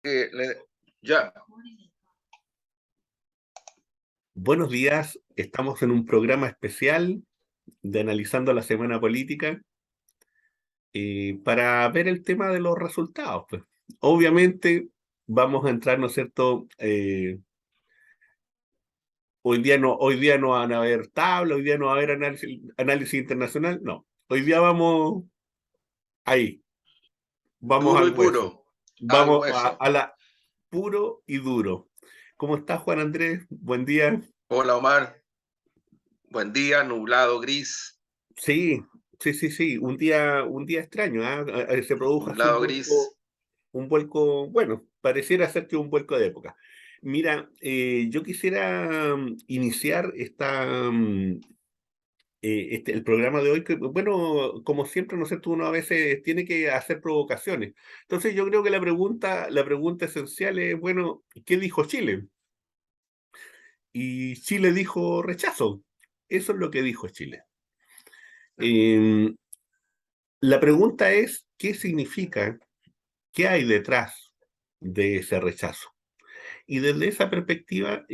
que le- ya, Buenos días, estamos en un programa especial de Analizando la Semana Política para ver el tema de los resultados, pues. Obviamente vamos a entrar, ¿no es cierto? Hoy día no van a haber tabla, hoy día no va a haber análisis internacional, no. Hoy día vamos ahí, vamos duro al y hueso, puro, al vamos hueso. a la puro y duro. ¿Cómo estás, Juan Andrés? Buen día. Hola Omar, buen día, nublado, gris, Sí, sí. Un día extraño, ¿ah? Se produjo así nublado, gris. un vuelco, bueno, pareciera ser que un vuelco de época. Mira, yo quisiera iniciar el programa de hoy, que, bueno, como siempre, ¿no es cierto? Uno a veces tiene que hacer provocaciones. Entonces yo creo que la pregunta esencial es, bueno, ¿qué dijo Chile? Y Chile dijo rechazo. Eso es lo que dijo Chile. Em, la pregunta es, ¿qué significa? ¿Qué hay detrás de ese rechazo? Y desde esa perspectiva,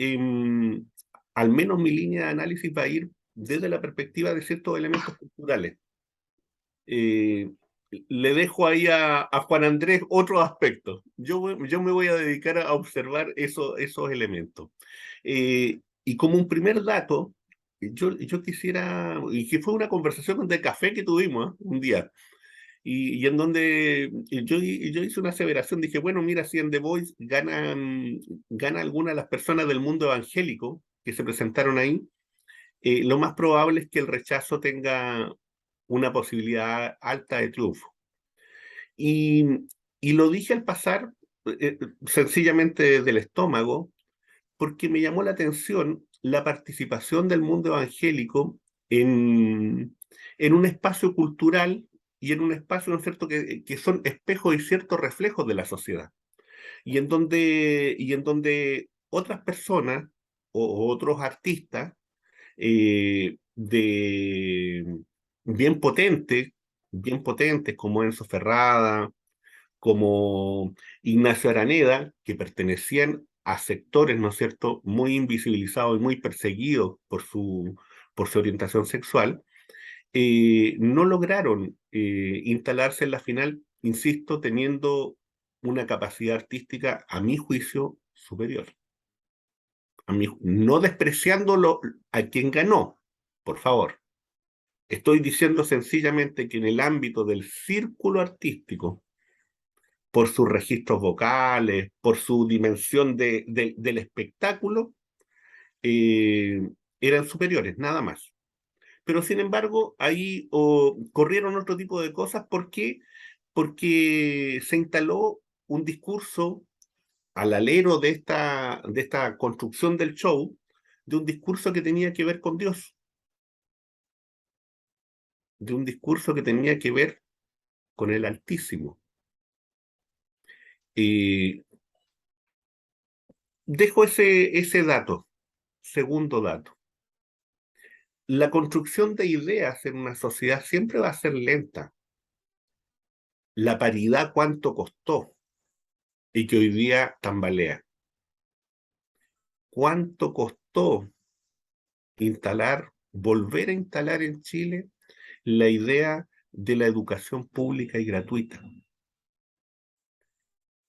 al menos mi línea de análisis va a ir desde la perspectiva de ciertos elementos culturales. Eh, Le dejo ahí a Juan Andrés otro aspecto. Yo me voy a dedicar a observar esos elementos. Y como un primer dato, yo quisiera, y que fue una conversación de café que tuvimos un día, y en donde yo hice una aseveración, dije, bueno, mira, si en The Voice gana alguna de las personas del mundo evangélico que se presentaron ahí, lo más probable es que el rechazo tenga una posibilidad alta de triunfo. Y, y lo dije al pasar, sencillamente del estómago, porque me llamó la atención la participación del mundo evangélico en un espacio cultural y en un espacio, ¿no es cierto?, que son espejos y ciertos reflejos de la sociedad. Y en donde otras personas o otros artistas de bien potentes como Enzo Ferrada, como Ignacio Araneda, que pertenecían a sectores, ¿no es cierto?, muy invisibilizados y muy perseguidos por su orientación sexual, no lograron instalarse en la final, insisto, teniendo una capacidad artística, a mi juicio, superior. No despreciándolo a quien ganó, por favor. Estoy diciendo sencillamente que en el ámbito del círculo artístico, por sus registros vocales, por su dimensión del espectáculo, eh, eran superiores, nada más. Pero sin embargo, ahí corrieron otro tipo de cosas. ¿Por qué? Porque se instaló un discurso al alero de esta construcción del show, de un discurso que tenía que ver con Dios, de un discurso que tenía que ver con el Altísimo. Y dejo ese dato, segundo dato. La construcción de ideas en una sociedad siempre va a ser lenta. La paridad, ¿cuánto costó? Y que hoy día tambalea. ¿Cuánto costó volver a instalar en Chile la idea de la educación pública y gratuita?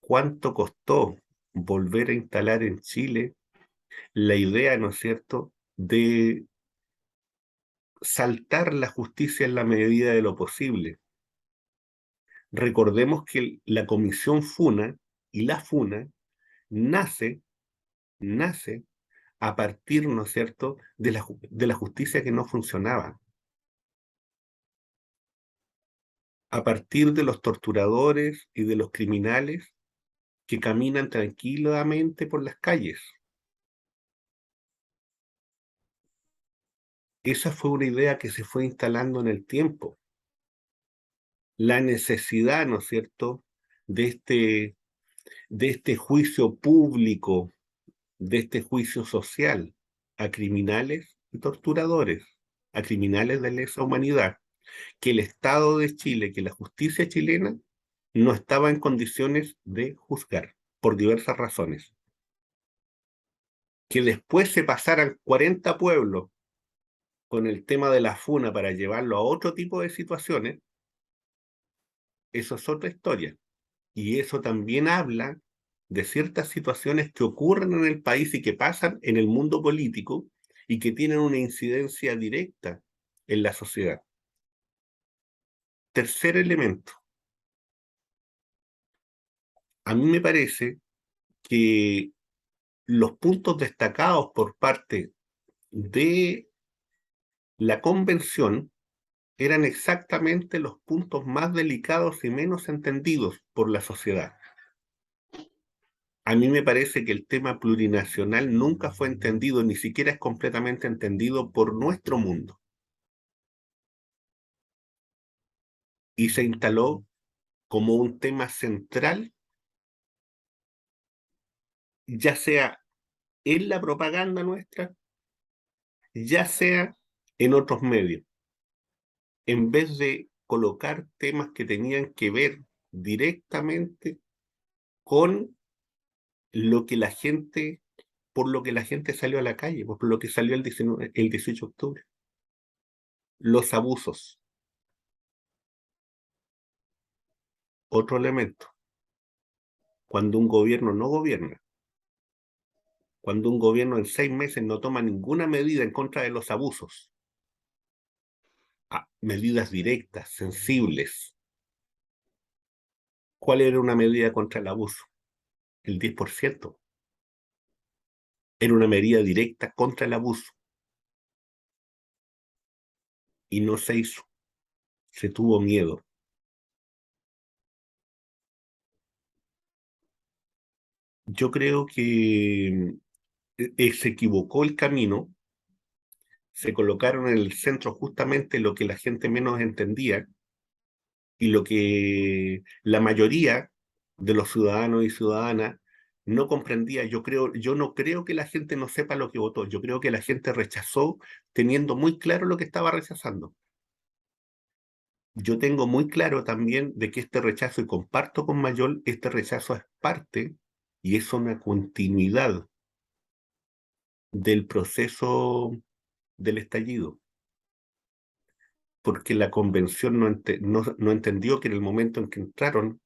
¿Cuánto costó volver a instalar en Chile la idea, ¿no es cierto?, de saltar la justicia en la medida de lo posible? Recordemos que la Comisión Funa y la Funa nace, nace a partir, ¿no es cierto?, de la justicia que no funcionaba, a partir de los torturadores y de los criminales que caminan tranquilamente por las calles. Esa fue una idea que se fue instalando en el tiempo. La necesidad, ¿no es cierto?, de este juicio público, de este juicio social a criminales y torturadores, a criminales de lesa humanidad, que el Estado de Chile, que la justicia chilena no estaba en condiciones de juzgar. por diversas razones. Que después se pasaran 40 pueblos con el tema de la funa para llevarlo a otro tipo de situaciones, eso es otra historia. Y eso también habla de ciertas situaciones que ocurren en el país y que pasan en el mundo político y que tienen una incidencia directa en la sociedad. Tercer elemento. A mí me parece que los puntos destacados por parte de la convención eran exactamente los puntos más delicados y menos entendidos por la sociedad. A mí me parece que el tema plurinacional nunca fue entendido, ni siquiera es completamente entendido por nuestro mundo. Y se instaló como un tema central, ya sea en la propaganda nuestra, ya sea en otros medios, en vez de colocar temas que tenían que ver directamente con lo que la gente, por lo que la gente salió a la calle, por lo que salió el 18 de octubre. Los abusos. Otro elemento. Cuando un gobierno no gobierna, cuando un gobierno en 6 meses no toma ninguna medida en contra de los abusos, medidas directas, sensibles. ¿Cuál era una medida contra el abuso? El 10%. Era una medida directa contra el abuso. Y no se hizo. Se tuvo miedo. Yo creo que se equivocó el camino, se colocaron en el centro justamente lo que la gente menos entendía y lo que la mayoría de los ciudadanos y ciudadanas no comprendía. Yo no creo que la gente no sepa lo que votó, yo creo que la gente rechazó teniendo muy claro lo que estaba rechazando. Yo tengo muy claro también de que este rechazo, y comparto con Mayol, este rechazo es parte y es una continuidad del proceso del estallido, porque la convención no entendió que en el momento en que entraron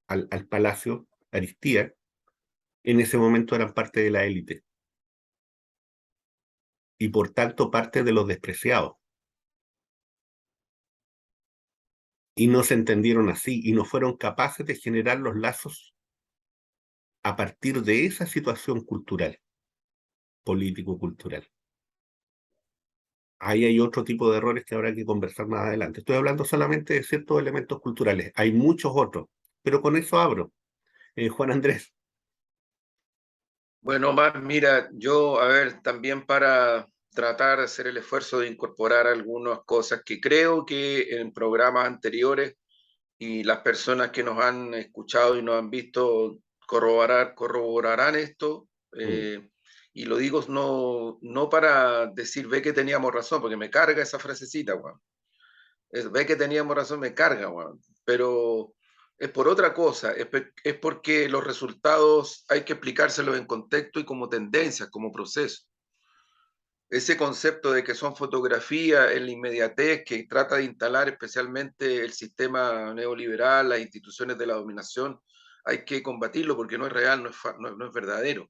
al Palacio Aristía, en ese momento eran parte de la élite y por tanto parte de los despreciados. Y no se entendieron así y no fueron capaces de generar los lazos a partir de esa situación cultural, político-cultural. Ahí hay otro tipo de errores que habrá que conversar más adelante. Estoy hablando solamente de ciertos elementos culturales. Hay muchos otros, pero con eso abro. Juan Andrés. Bueno, Omar, mira, yo, a ver, también para tratar de hacer el esfuerzo de incorporar algunas cosas que creo que en programas anteriores y las personas que nos han escuchado y nos han visto corroborarán esto. Y lo digo no para decir ve que teníamos razón, porque me carga esa frasecita, weón. Ve que teníamos razón, me carga, weón. Pero es por otra cosa, es porque los resultados hay que explicárselos en contexto y como tendencias, como proceso. Ese concepto de que son fotografías en la inmediatez que trata de instalar especialmente el sistema neoliberal, las instituciones de la dominación, hay que combatirlo porque no es real, no es verdadero.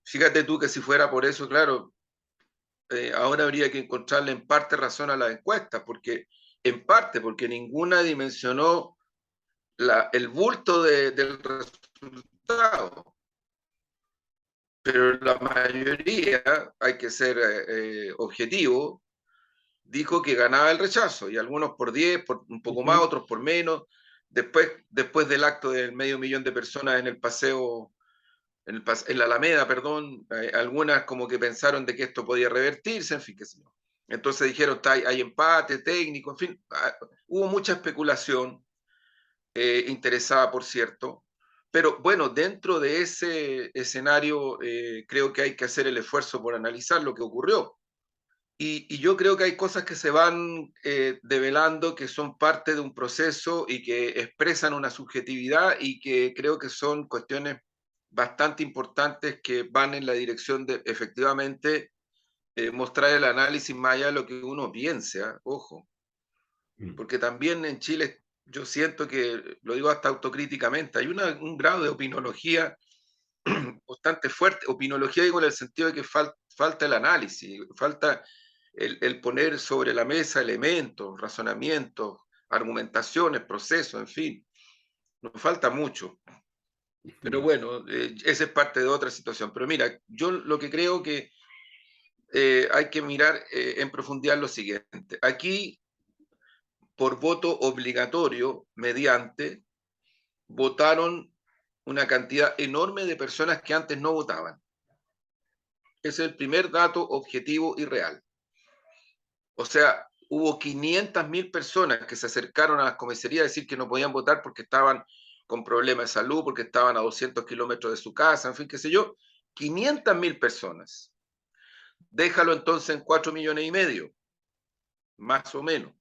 Fíjate tú que si fuera por eso, claro, ahora habría que encontrarle en parte razón a las encuestas, porque en parte, porque ninguna dimensionó el bulto del resultado, pero la mayoría, hay que ser objetivo, dijo que ganaba el rechazo, y algunos por 10, por un poco más, otros por menos. Después del acto del 500.000 de personas en el paseo, en la Alameda, perdón, algunas como que pensaron de que esto podía revertirse, en fin, qué sé yo. Entonces dijeron, hay empate técnico, en fin, hubo mucha especulación interesada, por cierto. Pero bueno, dentro de ese escenario creo que hay que hacer el esfuerzo por analizar lo que ocurrió. Y yo creo que hay cosas que se van develando, que son parte de un proceso y que expresan una subjetividad y que creo que son cuestiones bastante importantes que van en la dirección de efectivamente mostrar el análisis más allá de lo que uno piense, ¿eh? Ojo, Mm. porque también en Chile yo siento que, lo digo hasta autocríticamente, hay un grado de opinología bastante fuerte. Opinología digo en el sentido de que falta el análisis, falta el poner sobre la mesa elementos, razonamientos, argumentaciones, procesos, en fin, nos falta mucho. Pero Mm. bueno, esa es parte de otra situación. Pero mira, yo lo que creo que hay que mirar en profundidad lo siguiente. Aquí, por voto obligatorio, mediante, votaron una cantidad enorme de personas que antes no votaban. Ese es el primer dato objetivo y real. O sea, hubo 500.000 personas que se acercaron a las comisarías a decir que no podían votar porque estaban con problemas de salud, porque estaban a 200 kilómetros de su casa, en fin, qué sé yo. 500.000 personas. Déjalo entonces en 4,5 millones, más o menos.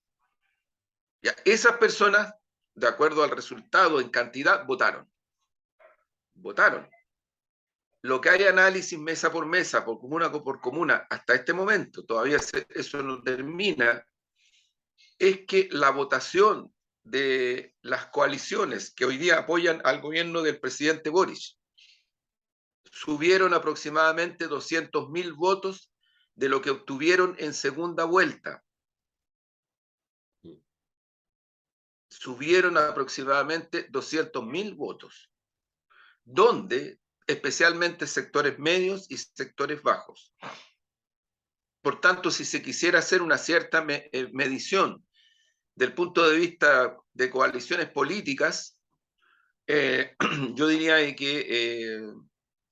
Ya, esas personas, de acuerdo al resultado en cantidad, votaron. Votaron. Lo que hay análisis mesa por mesa, por comuna, hasta este momento, todavía eso no termina, es que la votación de las coaliciones que hoy día apoyan al gobierno del presidente Boris subieron aproximadamente 200.000 votos de lo que obtuvieron en segunda vuelta. Subieron aproximadamente 200.000 votos, donde especialmente sectores medios y sectores bajos. Por tanto, si se quisiera hacer una cierta medición del punto de vista de coaliciones políticas, yo diría que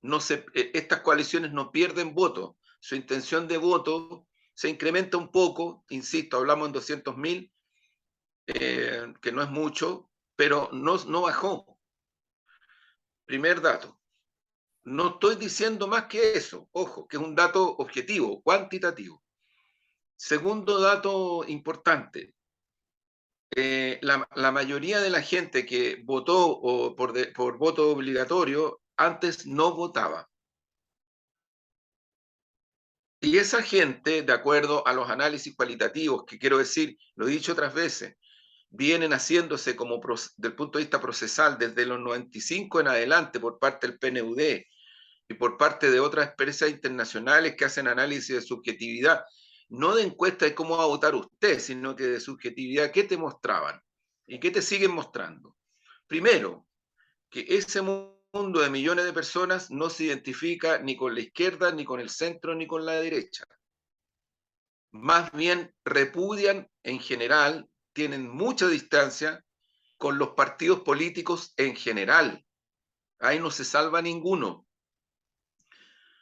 no se, estas coaliciones no pierden votos. Su intención de voto se incrementa un poco, insisto, hablamos en 200.000, que no es mucho, pero no bajó. Primer dato. No estoy diciendo más que eso, ojo, que es un dato objetivo, cuantitativo. Segundo dato importante, la mayoría de la gente que votó por voto obligatorio antes no votaba. Y esa gente, de acuerdo a los análisis cualitativos, que quiero decir, lo he dicho otras veces, vienen haciéndose como del punto de vista procesal desde los 95 en adelante por parte del PNUD y por parte de otras empresas internacionales que hacen análisis de subjetividad, no de encuesta de cómo va a votar usted, sino que de subjetividad, ¿qué te mostraban? ¿Y qué te siguen mostrando? Primero, que ese mundo de millones de personas no se identifica ni con la izquierda, ni con el centro, ni con la derecha. Más bien repudian en general, tienen mucha distancia con los partidos políticos en general. Ahí no se salva ninguno.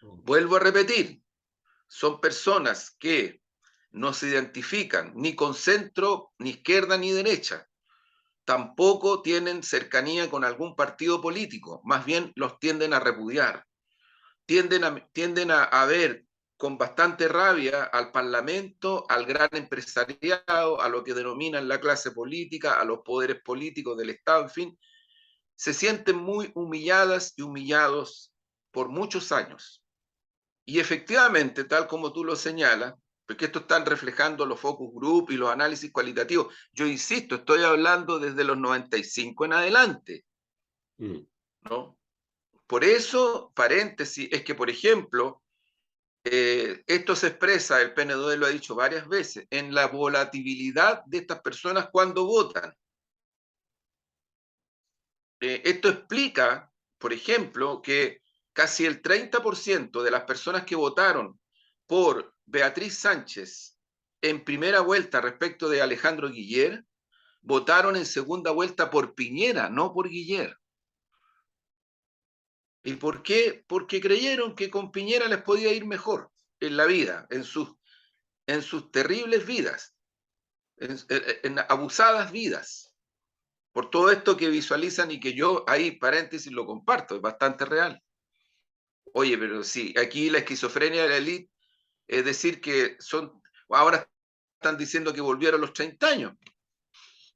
Vuelvo a repetir, son personas que no se identifican ni con centro, ni izquierda, ni derecha. Tampoco tienen cercanía con algún partido político, más bien los tienden a repudiar. Tienden a ver con bastante rabia al Parlamento, al gran empresariado, a lo que denominan la clase política, a los poderes políticos del Estado, en fin. Se sienten muy humilladas y humillados por muchos años. Y efectivamente, tal como tú lo señalas, porque esto están reflejando los focus group y los análisis cualitativos. Yo insisto, estoy hablando desde los 95 en adelante, ¿no? Por eso, paréntesis, es que, por ejemplo, esto se expresa, el PNUD lo ha dicho varias veces, en la volatilidad de estas personas cuando votan. Esto explica, por ejemplo, que casi el 30% de las personas que votaron por Beatriz Sánchez en primera vuelta respecto de Alejandro Guiller, votaron en segunda vuelta por Piñera, no por Guiller. ¿Y por qué? Porque creyeron que con Piñera les podía ir mejor en la vida, en sus terribles vidas, en abusadas vidas. Por todo esto que visualizan y que yo ahí, paréntesis, lo comparto, es bastante real. Oye, pero sí, aquí la esquizofrenia de la élite es decir que son Ahora están diciendo que volvieron a los 30 años.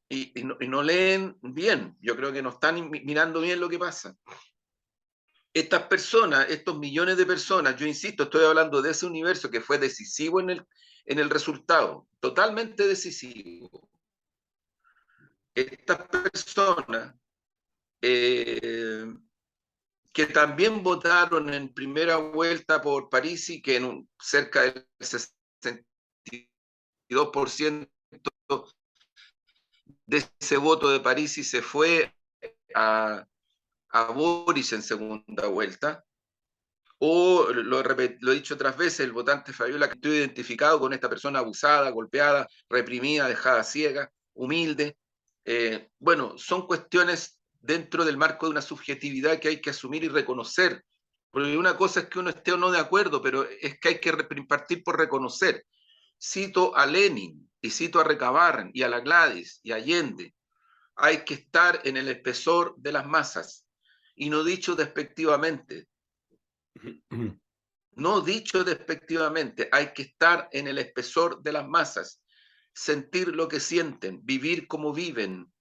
Y no leen bien. Yo creo que no están mirando bien lo que pasa. Estas personas, estos millones de personas, yo insisto, estoy hablando de ese universo que fue decisivo en el resultado, totalmente decisivo. Estas personas que también votaron en primera vuelta por Parisi, que cerca del 62% de ese voto de Parisi se fue a Boris en segunda vuelta, o lo he dicho otras veces, el votante Fabiola, que estoy identificado con esta persona abusada, golpeada, reprimida, dejada ciega, humilde. Bueno, son cuestiones dentro del marco de una subjetividad que hay que asumir y reconocer. Porque una cosa es que uno esté o no de acuerdo, pero es que hay que partir por reconocer. Cito a Lenin y cito a Recabarren y a la Gladys y a Allende. Hay que estar en el espesor de las masas, y no dicho despectivamente. No dicho despectivamente, hay que estar en el espesor de las masas, sentir lo que sienten, vivir como viven,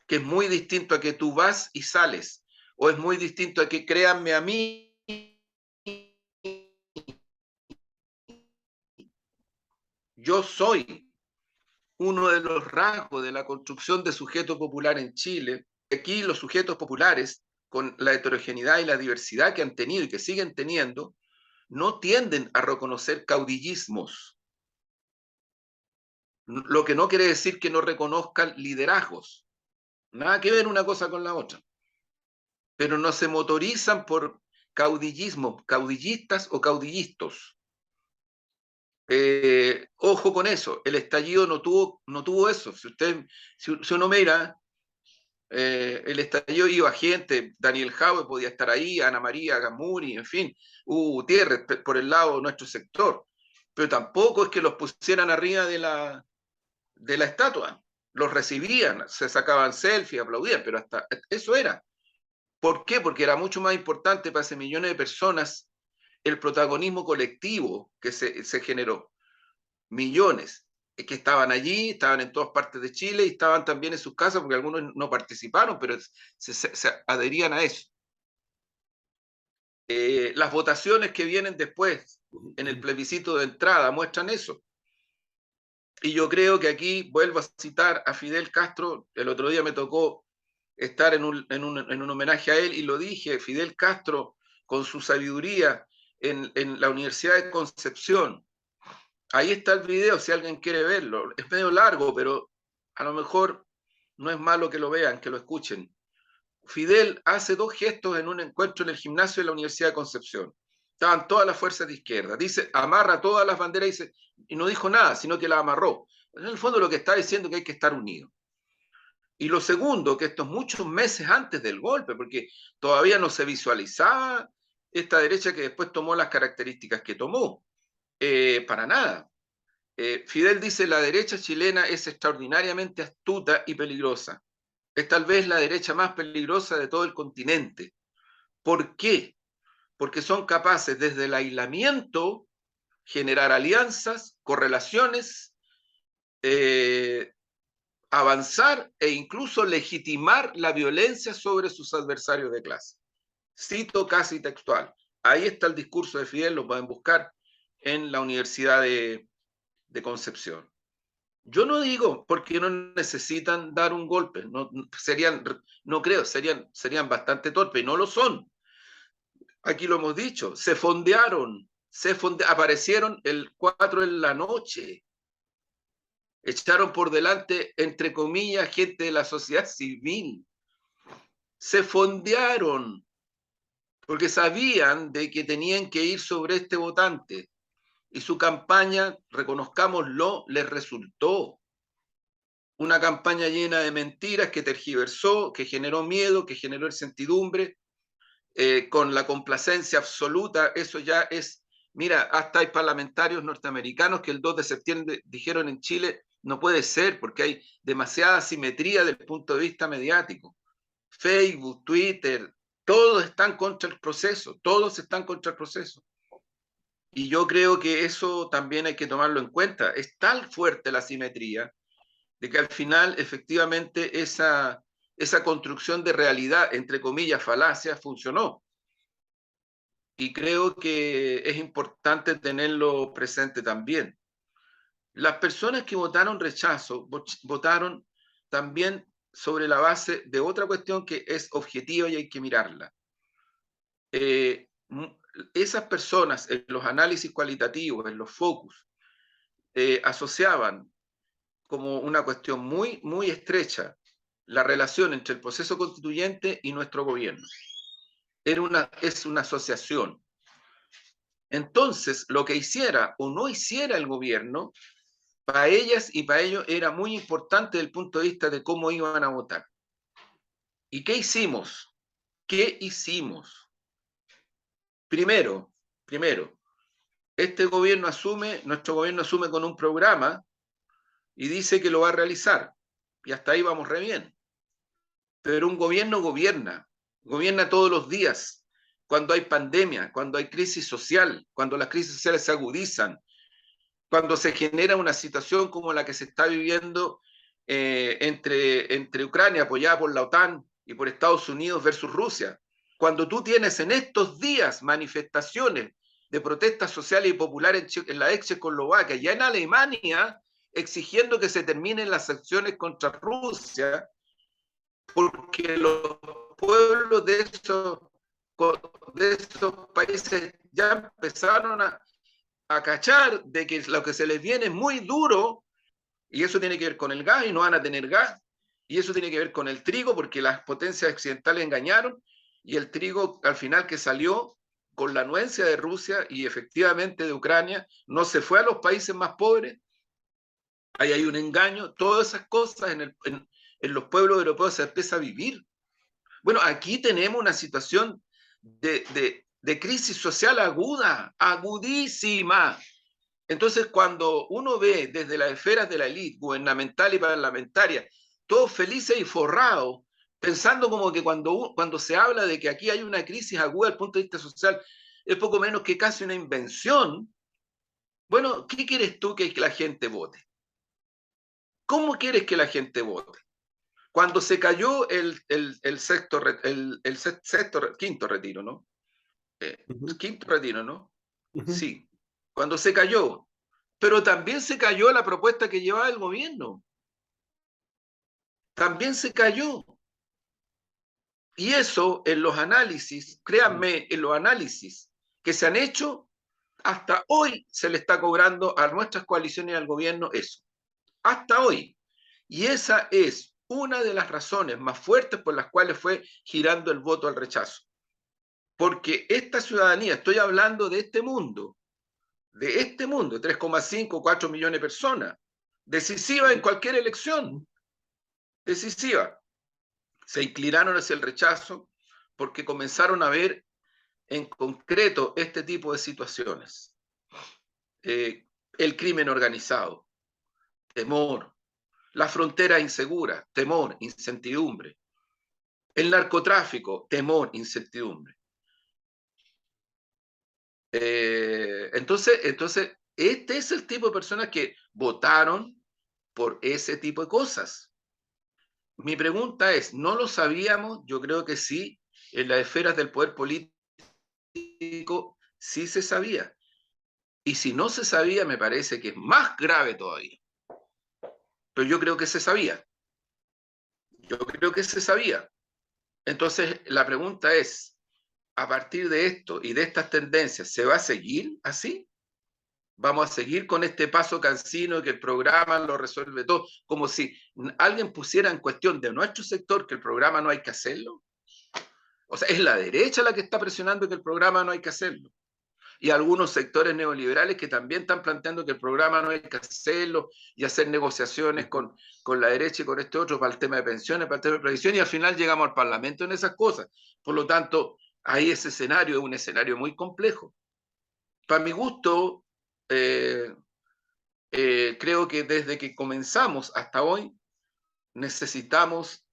que es muy distinto a que tú vas y sales, o es muy distinto a que créanme a mí, yo soy uno de los rasgos de la construcción de sujeto popular en Chile. Aquí los sujetos populares, con la heterogeneidad y la diversidad que han tenido y que siguen teniendo, no tienden a reconocer caudillismos, lo que no quiere decir que no reconozcan liderazgos. Nada que ver una cosa con la otra. Pero no se motorizan por caudillismo, caudillistas o caudillistas. Ojo con eso, el estallido no tuvo eso. Si uno mira, el estallido iba gente, Daniel Jaue podía estar ahí, Ana María Gamuri, en fin, Hugo Gutiérrez por el lado de nuestro sector, pero tampoco es que los pusieran arriba de la estatua, los recibían, se sacaban selfies, aplaudían, pero hasta eso era. ¿Por qué? Porque era mucho más importante para ese millones de personas el protagonismo colectivo que se generó. Millones que estaban allí, estaban en todas partes de Chile y estaban también en sus casas porque algunos no participaron, pero se adherían a eso. Las votaciones que vienen después en el plebiscito de entrada muestran eso. Y yo creo que aquí vuelvo a citar a Fidel Castro. El otro día me tocó estar en un homenaje a él y lo dije, Fidel Castro con su sabiduría en la Universidad de Concepción. Ahí está el video si alguien quiere verlo. Es medio largo, pero a lo mejor no es malo que lo vean, que lo escuchen. Fidel hace dos gestos en un encuentro en el gimnasio de la Universidad de Concepción. Estaban todas las fuerzas de izquierda. Dice, amarra todas las banderas y no dijo nada, sino que las amarró. En el fondo lo que está diciendo es que hay que estar unidos. Y lo segundo, que esto es muchos meses antes del golpe, porque todavía no se visualizaba esta derecha que después tomó las características que tomó. Para nada. Fidel dice, la derecha chilena es extraordinariamente astuta y peligrosa. Es tal vez la derecha más peligrosa de todo el continente. ¿Por qué? Porque son capaces desde el aislamiento generar alianzas, correlaciones, avanzar e incluso legitimar la violencia sobre sus adversarios de clase. Cito casi textual. Ahí está el discurso de Fidel, lo pueden buscar en la Universidad de Concepción. Yo no digo porque no necesitan dar un golpe, no creo, serían bastante torpes, no lo son. Aquí lo hemos dicho, aparecieron el 4 en la noche, echaron por delante, entre comillas, gente de la sociedad civil, se fondearon, porque sabían de que tenían que ir sobre este votante, y su campaña, reconozcámoslo, les resultó. Una campaña llena de mentiras que tergiversó, que generó miedo, que generó incertidumbre, con la complacencia absoluta. Eso ya es, mira, hasta hay parlamentarios norteamericanos que el 2 de septiembre dijeron en Chile, no puede ser porque hay demasiada simetría desde el punto de vista mediático. Facebook, Twitter, todos están contra el proceso, todos están contra el proceso. Y yo creo que eso también hay que tomarlo en cuenta. Es tan fuerte la asimetría de que al final efectivamente esa construcción de realidad, entre comillas, falacia, funcionó. Y creo que es importante tenerlo presente también. Las personas que votaron rechazo votaron también sobre la base de otra cuestión que es objetiva y hay que mirarla. Eh, Esas personas en los análisis cualitativos, en los focus, asociaban como una cuestión muy, muy estrecha la relación entre el proceso constituyente y nuestro gobierno. Es una asociación. Entonces, lo que hiciera o no hiciera el gobierno, para ellas y para ellos era muy importante desde el punto de vista de cómo iban a votar. ¿Y qué hicimos? ¿Qué hicimos? Primero, nuestro gobierno asume con un programa y dice que lo va a realizar. Y hasta ahí vamos re bien. Pero un gobierno gobierna todos los días, cuando hay pandemia, cuando hay crisis social, cuando las crisis sociales se agudizan, cuando se genera una situación como la que se está viviendo entre Ucrania, apoyada por la OTAN, y por Estados Unidos versus Rusia. Cuando tú tienes en estos días manifestaciones de protestas sociales y populares en la ex Checoslovaquia, ya en Alemania, exigiendo que se terminen las sanciones contra Rusia, porque los pueblos de esos países ya empezaron a cachar de que lo que se les viene es muy duro, y eso tiene que ver con el gas y no van a tener gas, y eso tiene que ver con el trigo porque las potencias occidentales engañaron, y el trigo al final que salió con la anuencia de Rusia y efectivamente de Ucrania, no se fue a los países más pobres. Ahí hay un engaño, todas esas cosas en los pueblos europeos se empieza a vivir. Bueno, aquí tenemos una situación de crisis social aguda, agudísima. Entonces, cuando uno ve desde las esferas de la élite gubernamental y parlamentaria, todos felices y forrados, pensando como que cuando se habla de que aquí hay una crisis aguda desde el punto de vista social, es poco menos que casi una invención. Bueno, ¿qué quieres tú que la gente vote? ¿Cómo quieres que la gente vote? Cuando se cayó quinto retiro, ¿no? Quinto retiro, ¿no? Sí. Cuando se cayó, pero también se cayó la propuesta que llevaba el gobierno. También se cayó. Y eso en los análisis, créanme, en los análisis que se han hecho, hasta hoy se le está cobrando a nuestras coaliciones y al gobierno eso. Hasta hoy. Y esa es una de las razones más fuertes por las cuales fue girando el voto al rechazo. Porque esta ciudadanía, estoy hablando de este mundo, 3,5, 4 millones de personas, decisiva en cualquier elección, decisiva, se inclinaron hacia el rechazo porque comenzaron a ver en concreto este tipo de situaciones. El crimen organizado, temor, la frontera insegura, temor, incertidumbre, el narcotráfico, temor, incertidumbre. Entonces, este es el tipo de personas que votaron por ese tipo de cosas. Mi pregunta es, ¿no lo sabíamos? Yo creo que sí, en las esferas del poder político sí se sabía. Y si no se sabía, me parece que es más grave todavía. Pero yo creo que se sabía. Yo creo que se sabía. Entonces, la pregunta es, a partir de esto y de estas tendencias, ¿se va a seguir así? ¿Vamos a seguir con este paso cansino que el programa lo resuelve todo? Como si alguien pusiera en cuestión de nuestro sector que el programa no hay que hacerlo. O sea, es la derecha la que está presionando que el programa no hay que hacerlo. Y algunos sectores neoliberales que también están planteando que el programa no hay que hacerlo y hacer negociaciones con la derecha y con este otro para el tema de pensiones, para el tema de previsión, y al final llegamos al Parlamento en esas cosas. Por lo tanto, ahí ese escenario es un escenario muy complejo. Para mi gusto, creo que desde que comenzamos hasta hoy necesitamos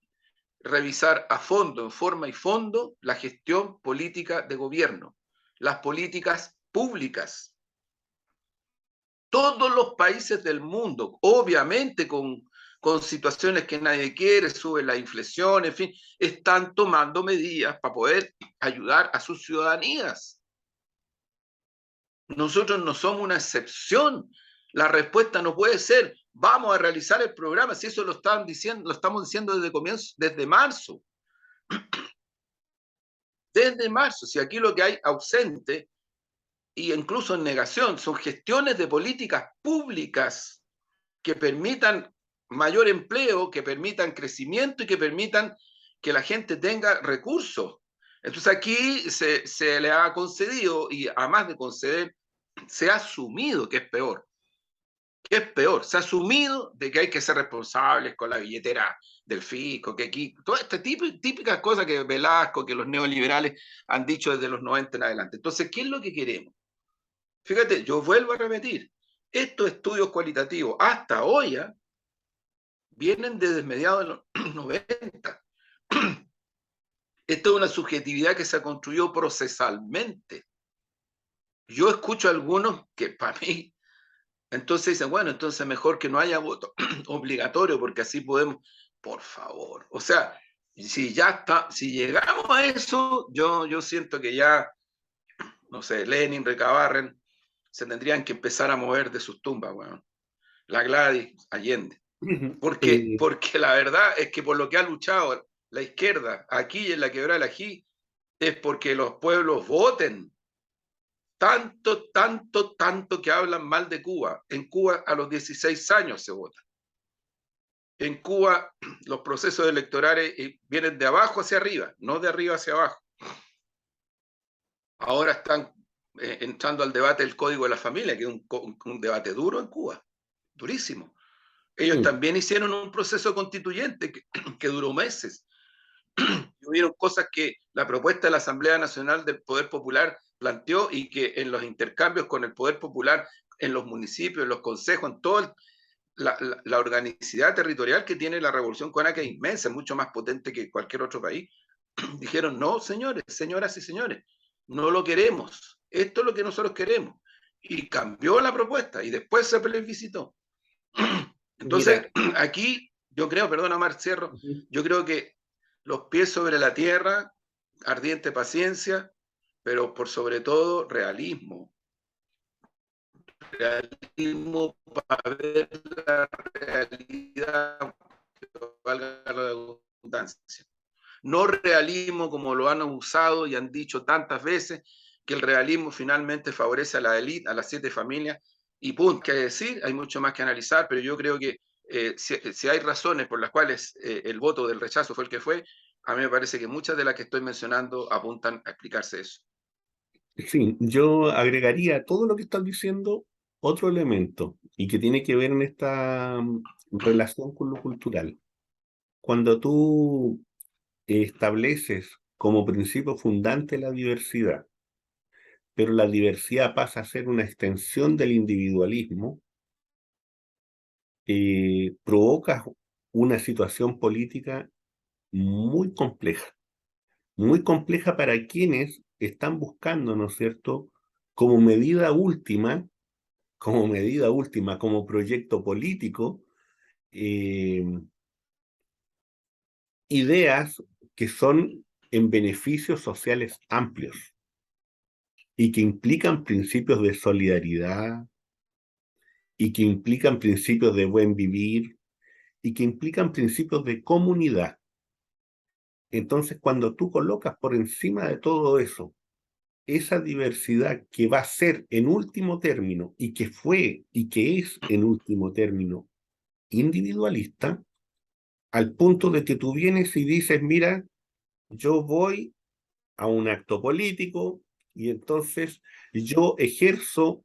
revisar a fondo, en forma y fondo, la gestión política de gobierno, las políticas públicas. todos los países del mundo, obviamente con situaciones que nadie quiere, sube la inflación, en fin, están tomando medidas para poder ayudar a sus ciudadanías. Nosotros no somos una excepción. La respuesta no puede ser, vamos a realizar el programa, si eso lo estamos diciendo desde comienzo, desde marzo. Desde marzo, si aquí lo que hay ausente e incluso en negación son gestiones de políticas públicas que permitan mayor empleo, que permitan crecimiento y que permitan que la gente tenga recursos. Entonces aquí se le ha concedido, y además de conceder, se ha asumido que es peor. ¿Qué es peor? Se ha asumido de que hay que ser responsables con la billetera del fisco, que aquí, toda esta típicas cosas que Velasco, que los neoliberales han dicho desde los 90 en adelante. Entonces, ¿qué es lo que queremos? Fíjate, yo vuelvo a repetir, estos estudios cualitativos hasta hoy vienen desde mediados de los 90. Esto es una subjetividad que se construyó procesalmente. Yo escucho a algunos que para mí, entonces dicen, bueno, entonces mejor que no haya voto obligatorio porque así podemos, por favor. O sea, si ya está, si llegamos a eso, yo siento que ya, no sé, Lenin, Recabarren, se tendrían que empezar a mover de sus tumbas, bueno. La Gladys Allende. Porque la verdad es que por lo que ha luchado la izquierda aquí y en la quebrada del Ají es porque los pueblos voten. Tanto que hablan mal de Cuba. En Cuba a los 16 años se vota. En Cuba los procesos electorales vienen de abajo hacia arriba, no de arriba hacia abajo. Ahora están entrando al debate del Código de la Familia, que es un debate duro en Cuba, durísimo. Ellos también hicieron un proceso constituyente que duró meses. Y hubieron cosas que la propuesta de la Asamblea Nacional del Poder Popular planteó y que en los intercambios con el Poder Popular, en los municipios, en los consejos, en toda la organicidad territorial que tiene la Revolución Cubana, que es inmensa, mucho más potente que cualquier otro país, dijeron, no, señores, señoras y señores, no lo queremos. Esto es lo que nosotros queremos. Y cambió la propuesta y después se plebiscitó. Entonces, aquí yo creo, perdona Mar, cierro, yo creo que los pies sobre la tierra, ardiente paciencia, pero por sobre todo realismo. Realismo para ver la realidad, que valga la redundancia. No realismo como lo han usado y han dicho tantas veces, que el realismo finalmente favorece a la élite, a las 7 familias, y punto. ¿Qué decir? Hay mucho más que analizar, pero yo creo que si hay razones por las cuales el voto del rechazo fue el que fue, a mí me parece que muchas de las que estoy mencionando apuntan a explicarse eso. Sí, yo agregaría a todo lo que estás diciendo otro elemento y que tiene que ver en esta relación con lo cultural. Cuando tú estableces como principio fundante la diversidad, pero la diversidad pasa a ser una extensión del individualismo, provocas una situación política muy compleja para quienes están buscando, ¿no es cierto?, como medida última, como proyecto político, eh, ideas que son en beneficios sociales amplios y que implican principios de solidaridad y que implican principios de buen vivir y que implican principios de comunidad. Entonces, cuando tú colocas por encima de todo eso esa diversidad que va a ser en último término y que fue y que es en último término individualista, al punto de que tú vienes y dices, mira, yo voy a un acto político y entonces yo ejerzo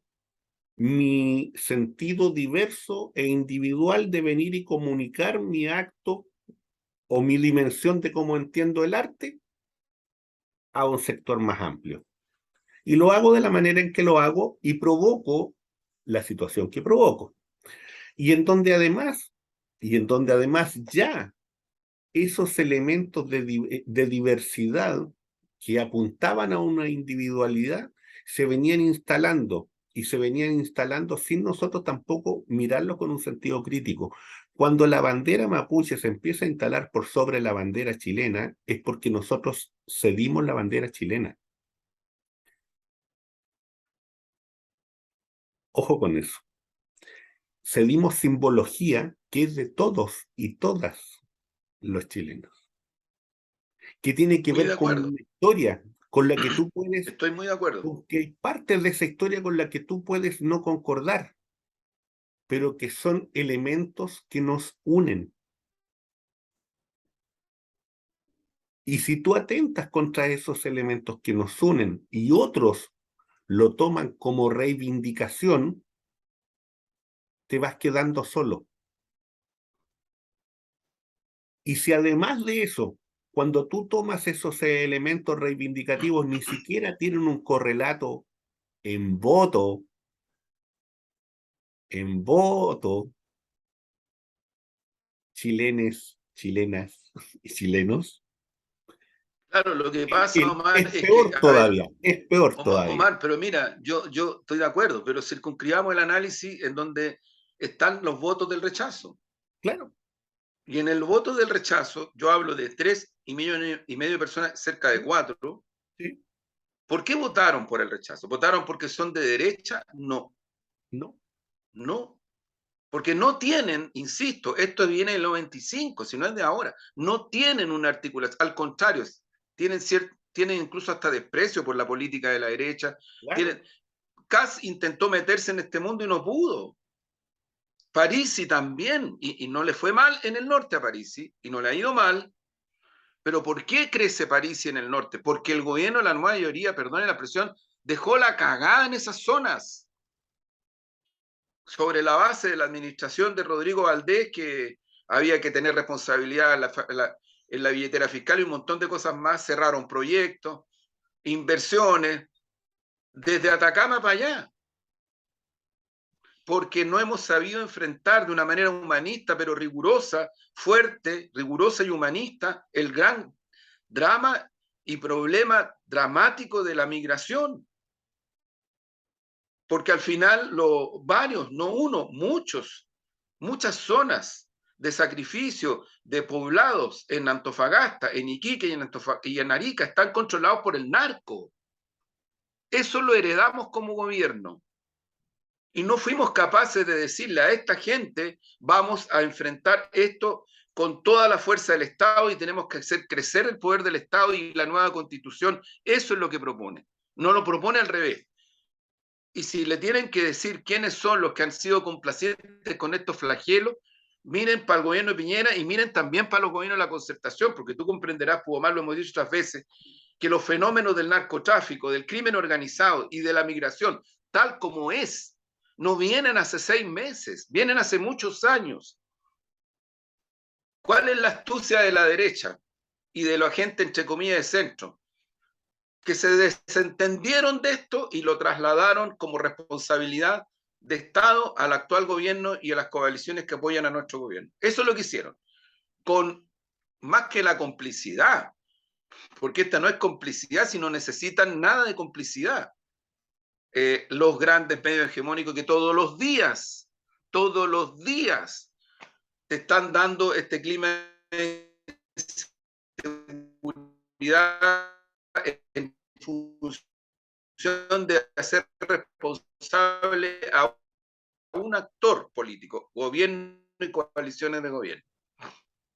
mi sentido diverso e individual de venir y comunicar mi acto o mi dimensión de cómo entiendo el arte a un sector más amplio. Y lo hago de la manera en que lo hago y provoco la situación que provoco. Y en donde además ya esos elementos de diversidad que apuntaban a una individualidad se venían instalando y se venían instalando sin nosotros tampoco mirarlo con un sentido crítico. Cuando la bandera mapuche se empieza a instalar por sobre la bandera chilena, es porque nosotros cedimos la bandera chilena. Ojo con eso. Cedimos simbología que es de todos y todas los chilenos, que tiene que Muy de ver con acuerdo. una historia con la que tú puedes, Estoy muy de acuerdo. porque hay partes de esa historia con la que tú puedes no concordar, pero que son elementos que nos unen. Y si tú atentas contra esos elementos que nos unen y otros lo toman como reivindicación, te vas quedando solo. Y si además de eso, cuando tú tomas esos elementos reivindicativos, ni siquiera tienen un correlato en voto, en voto, chilenes, chilenas y chilenos, Claro, lo que pasa, Omar, es es que, peor a ver, todavía, es peor todavía. Omar, pero mira, yo estoy de acuerdo, pero circunscribamos el análisis en donde están los votos del rechazo. Claro, Y en el voto del rechazo, yo hablo de 3,5 millones de personas, cerca de sí, 4. sí, ¿Por qué votaron por el rechazo? ¿Votaron porque son de derecha? No, no, no. Porque no tienen, insisto, esto viene del 95, si no es de ahora, no tienen una articulación, al contrario, tienen incluso hasta desprecio por la política de la derecha. claro, Kass intentó meterse en este mundo y no pudo. Parisi también, y no le fue mal en el norte a Parisi, y no le ha ido mal. Pero ¿por qué crece Parisi en el norte? Porque el gobierno, la nueva mayoría, perdone la presión, dejó la cagada en esas zonas. Sobre la base de la administración de Rodrigo Valdés, que había que tener responsabilidad en la billetera fiscal y un montón de cosas más, cerraron proyectos, inversiones, desde Atacama para allá, porque no hemos sabido enfrentar de una manera humanista, pero rigurosa, fuerte, rigurosa y humanista, el gran drama y problema dramático de la migración. Porque al final varios, no uno, muchas zonas de sacrificio de poblados en Antofagasta, en Iquique y en Arica están controlados por el narco. Eso lo heredamos como gobierno. Y no fuimos capaces de decirle a esta gente, vamos a enfrentar esto con toda la fuerza del Estado y tenemos que hacer crecer el poder del Estado y la nueva constitución. Eso es lo que propone. No lo propone al revés. Y si le tienen que decir quiénes son los que han sido complacientes con estos flagelos, miren para el gobierno de Piñera y miren también para los gobiernos de la concertación, porque tú comprenderás, Omar, lo hemos dicho otras veces, que los fenómenos del narcotráfico, del crimen organizado y de la migración, tal como es, no vienen hace 6 meses, vienen hace muchos años. ¿Cuál es la astucia de la derecha y de la gente, entre comillas, de centro? Que se desentendieron de esto y lo trasladaron como responsabilidad de Estado al actual gobierno y a las coaliciones que apoyan a nuestro gobierno. Eso es lo que hicieron, con más que la complicidad, porque esta no es complicidad, sino necesitan nada de complicidad. Los grandes medios hegemónicos que todos los días, te están dando este clima de seguridad en función de hacer responsable a un actor político, gobierno y coaliciones de gobierno.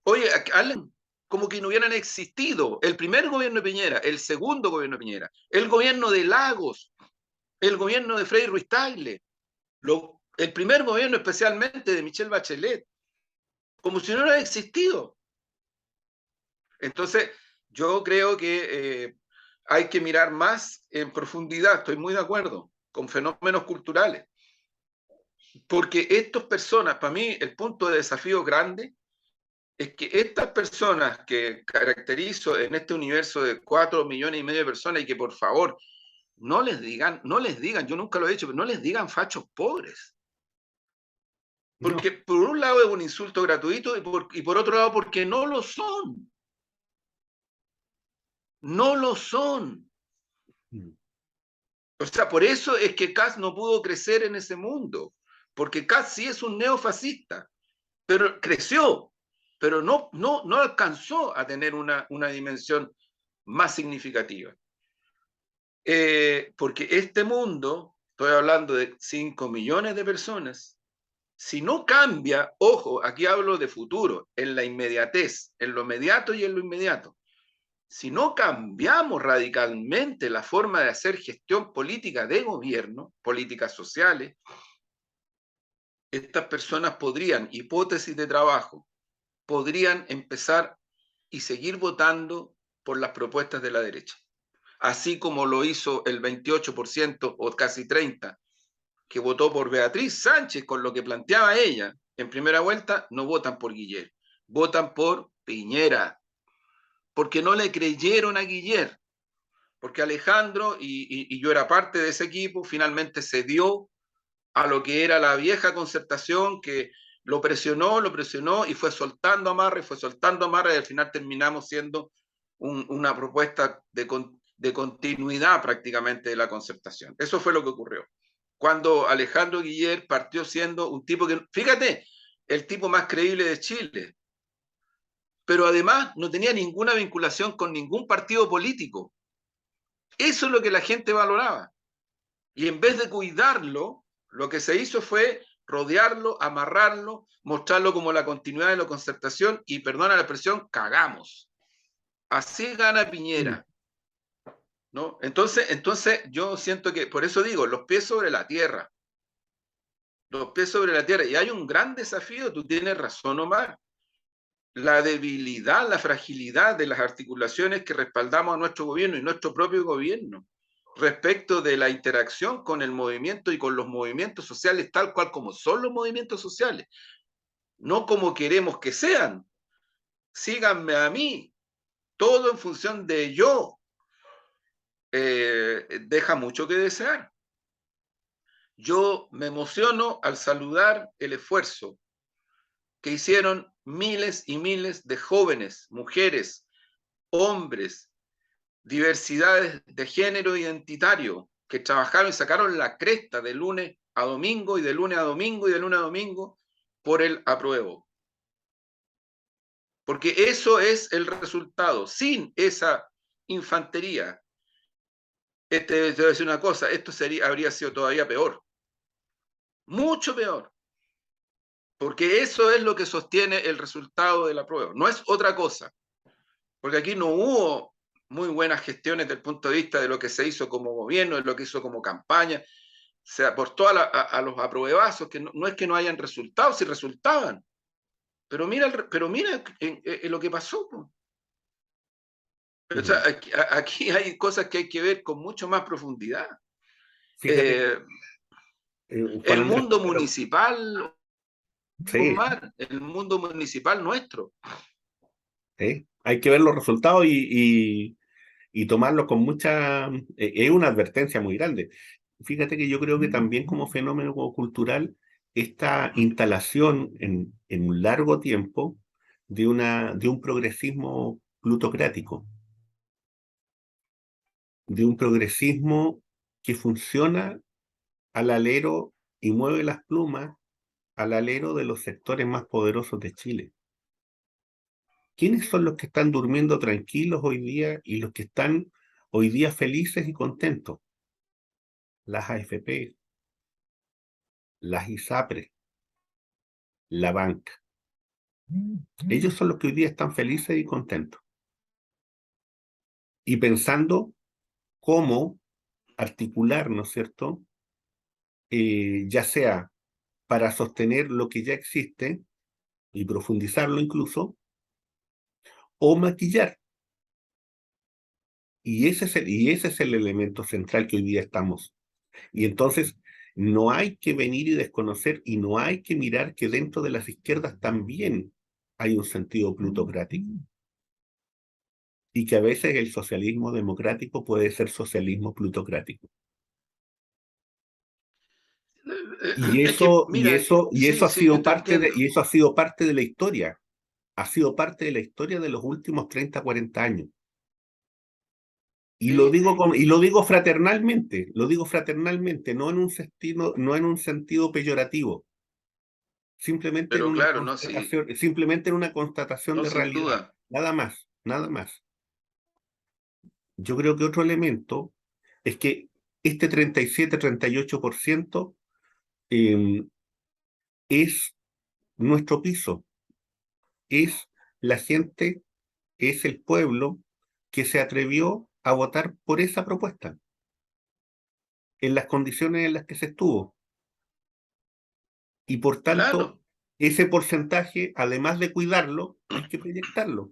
Oye, Allen, como que no hubieran existido el primer gobierno de Piñera, el segundo gobierno de Piñera, el gobierno de Lagos, el gobierno de Frei Ruiz Tagle, el primer gobierno especialmente de Michelle Bachelet, como si no hubiera existido. Entonces, yo creo que hay que mirar más en profundidad, estoy muy de acuerdo, con fenómenos culturales. Porque estas personas, para mí, el punto de desafío grande es que estas personas que caracterizo en este universo de 4,5 millones de personas y que por favor no les digan, yo nunca lo he hecho, pero no les digan fachos pobres. no. Porque por un lado es un insulto gratuito y por otro lado porque no lo son. No lo son. O sea, por eso es que Kast no pudo crecer en ese mundo, porque Kast sí es un neofascista, pero creció, pero no alcanzó a tener una dimensión más significativa. Porque este mundo, estoy hablando de 5 millones de personas, si no cambia, ojo, aquí hablo de futuro, en la inmediatez, en lo inmediato y en lo inmediato. Si no cambiamos radicalmente la forma de hacer gestión política de gobierno, políticas sociales, estas personas podrían, hipótesis de trabajo, podrían empezar y seguir votando por las propuestas de la derecha. Así como lo hizo el 28% o casi 30% que votó por Beatriz Sánchez con lo que planteaba ella en primera vuelta, no votan por Guiller, votan por Piñera, porque no le creyeron a Guiller, porque Alejandro, y yo era parte de ese equipo, finalmente cedió a lo que era la vieja concertación que lo presionó y fue soltando amarra y al final terminamos siendo una propuesta de continuidad prácticamente de la concertación. Eso fue lo que ocurrió. Cuando Alejandro Guiller partió siendo un tipo que, fíjate, el tipo más creíble de Chile, pero además no tenía ninguna vinculación con ningún partido político. Eso es lo que la gente valoraba. Y en vez de cuidarlo, lo que se hizo fue rodearlo, amarrarlo, mostrarlo como la continuidad de la concertación y, perdona la expresión, cagamos. Así gana Piñera. ¿No? Entonces yo siento que, por eso digo, los pies sobre la tierra. Los pies sobre la tierra. Y hay un gran desafío, tú tienes razón, Omar. La debilidad, la fragilidad de las articulaciones que respaldamos a nuestro gobierno y nuestro propio gobierno respecto de la interacción con el movimiento y con los movimientos sociales tal cual como son los movimientos sociales, no como queremos que sean. Síganme a mí, todo en función de yo, deja mucho que desear. Yo me emociono al saludar el esfuerzo que hicieron miles y miles de jóvenes, mujeres, hombres, diversidades de género identitario, que trabajaron y sacaron la cresta de lunes a domingo y de lunes a domingo y de lunes a domingo por el apruebo. Porque eso es el resultado. Sin esa infantería, te voy a decir una cosa, esto habría sido todavía peor. Mucho peor. Porque eso es lo que sostiene el resultado del apruebo. No es otra cosa. Porque aquí no hubo muy buenas gestiones desde el punto de vista de lo que se hizo como gobierno, de lo que hizo como campaña. Se aportó a los apruebazos, que no es que no hayan resultados, si resultaban. Pero mira en lo que pasó. O sea, aquí hay cosas que hay que ver con mucho más profundidad. Fíjate que, Juan El Andrés, mundo pero, municipal, sí, el mundo municipal nuestro. sí, hay que ver los resultados y tomarlos con mucha... es una advertencia muy grande. Fíjate que yo creo que también como fenómeno cultural, esta instalación en un largo tiempo de un progresismo plutocrático, de un progresismo que funciona al alero y mueve las plumas al alero de los sectores más poderosos de Chile. ¿Quiénes son los que están durmiendo tranquilos hoy día y los que están hoy día felices y contentos? Las AFP, las ISAPRES, la banca. Ellos son los que hoy día están felices y contentos. Y pensando cómo articular, ¿no es cierto? Ya sea para sostener lo que ya existe y profundizarlo incluso, o maquillar. Y ese es el elemento central que hoy día estamos. Y entonces no hay que venir y desconocer y no hay que mirar que dentro de las izquierdas también hay un sentido plutocrático. Y que a veces el socialismo democrático puede ser socialismo plutocrático. Es que, mira, Y eso sí, ha sí, yo sido te entiendo. y eso ha sido parte de la historia. Ha sido parte de la historia de los últimos 30, 40 años. Sí, y lo digo fraternalmente, no en un sentido peyorativo, pero claro, no, sí, simplemente en una constatación no, de sin realidad, duda. nada más, nada más. Yo creo que otro elemento es que este 37-38% eh, es nuestro piso, es la gente, es el pueblo que se atrevió a votar por esa propuesta, en las condiciones en las que se estuvo. Y por tanto, Claro. ese porcentaje, además de cuidarlo, hay que proyectarlo.